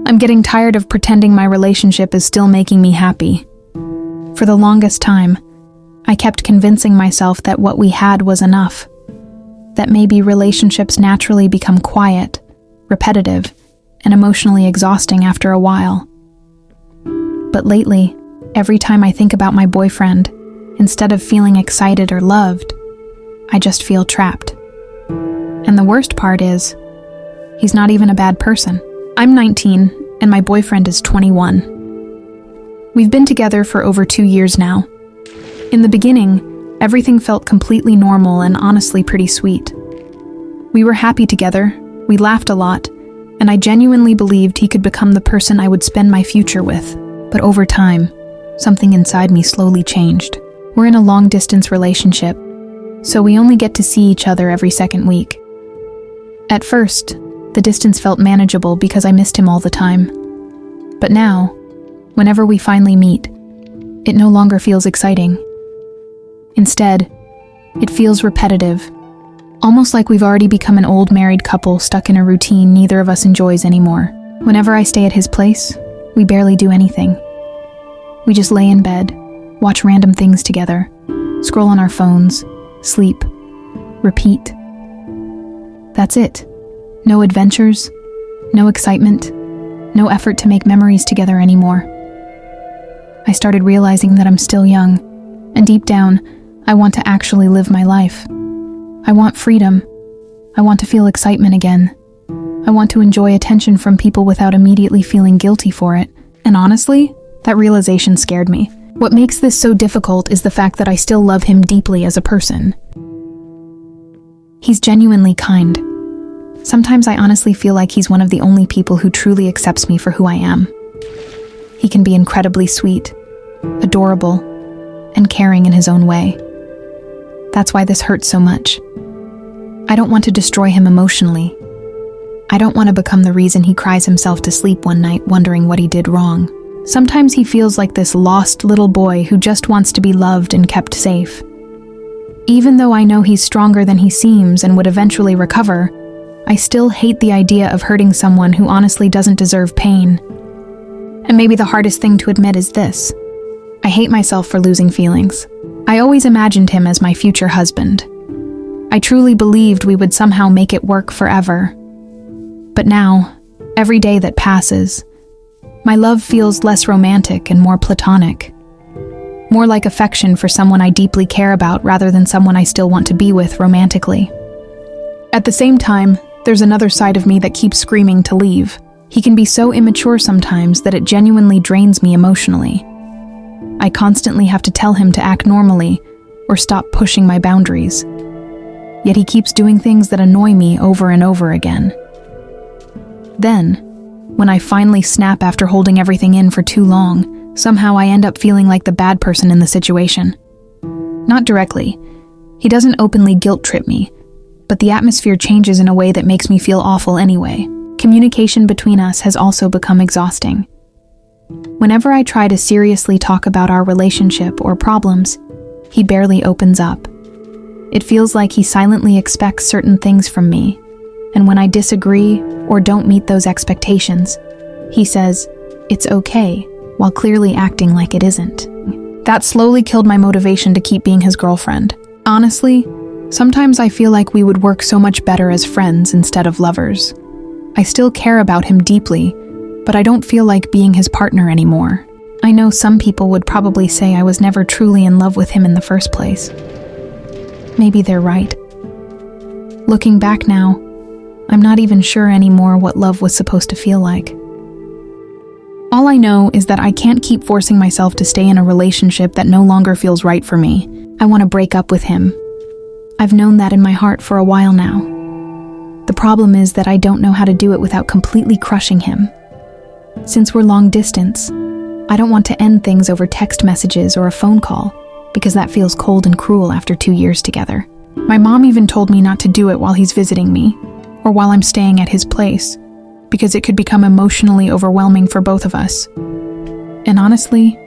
I'm getting tired of pretending my relationship is still making me happy. For the longest time, I kept convincing myself that what we had was enough. That maybe relationships naturally become quiet, repetitive, and emotionally exhausting after a while. But lately, every time I think about my boyfriend, instead of feeling excited or loved, I just feel trapped. And the worst part is, he's not even a bad person. I'm 19, and my boyfriend is 21. We've been together for over 2 years now. In the beginning, everything felt completely normal and honestly pretty sweet. We were happy together, we laughed a lot, and I genuinely believed he could become the person I would spend my future with. But over time, something inside me slowly changed. We're in a long-distance relationship, so we only get to see each other every second week. At first, the distance felt manageable because I missed him all the time. But now, whenever we finally meet, it no longer feels exciting. Instead, it feels repetitive, almost like we've already become an old married couple stuck in a routine neither of us enjoys anymore. Whenever I stay at his place, we barely do anything. We just lay in bed, watch random things together, scroll on our phones, sleep, repeat. That's it. No adventures, no excitement, no effort to make memories together anymore. I started realizing that I'm still young, and deep down, I want to actually live my life. I want freedom. I want to feel excitement again. I want to enjoy attention from people without immediately feeling guilty for it. And honestly, that realization scared me. What makes this so difficult is the fact that I still love him deeply as a person. He's genuinely kind. Sometimes I honestly feel like he's one of the only people who truly accepts me for who I am. He can be incredibly sweet, adorable, and caring in his own way. That's why this hurts so much. I don't want to destroy him emotionally. I don't want to become the reason he cries himself to sleep one night wondering what he did wrong. Sometimes he feels like this lost little boy who just wants to be loved and kept safe. Even though I know he's stronger than he seems and would eventually recover, I still hate the idea of hurting someone who honestly doesn't deserve pain. And maybe the hardest thing to admit is this: I hate myself for losing feelings. I always imagined him as my future husband. I truly believed we would somehow make it work forever. But now, every day that passes, my love feels less romantic and more platonic. More like affection for someone I deeply care about rather than someone I still want to be with romantically. At the same time, there's another side of me that keeps screaming to leave. He can be so immature sometimes that it genuinely drains me emotionally. I constantly have to tell him to act normally or stop pushing my boundaries. Yet he keeps doing things that annoy me over and over again. Then, when I finally snap after holding everything in for too long, somehow I end up feeling like the bad person in the situation. Not directly. He doesn't openly guilt trip me, but the atmosphere changes in a way that makes me feel awful anyway. Communication between us has also become exhausting. Whenever I try to seriously talk about our relationship or problems, he barely opens up. It feels like he silently expects certain things from me, and when I disagree or don't meet those expectations, he says, "It's okay," while clearly acting like it isn't. That slowly killed my motivation to keep being his girlfriend. Honestly, sometimes I feel like we would work so much better as friends instead of lovers. I still care about him deeply, but I don't feel like being his partner anymore. I know some people would probably say I was never truly in love with him in the first place. Maybe they're right. Looking back now, I'm not even sure anymore what love was supposed to feel like. All I know is that I can't keep forcing myself to stay in a relationship that no longer feels right for me. I want to break up with him. I've known that in my heart for a while now. The problem is that I don't know how to do it without completely crushing him. Since we're long distance, I don't want to end things over text messages or a phone call, because that feels cold and cruel after 2 years together. My mom even told me not to do it while he's visiting me, or while I'm staying at his place, because it could become emotionally overwhelming for both of us. And honestly,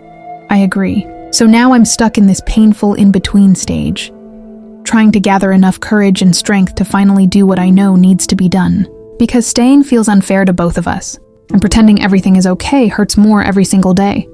I agree. So now I'm stuck in this painful in-between stage, trying to gather enough courage and strength to finally do what I know needs to be done. Because staying feels unfair to both of us. And pretending everything is okay hurts more every single day.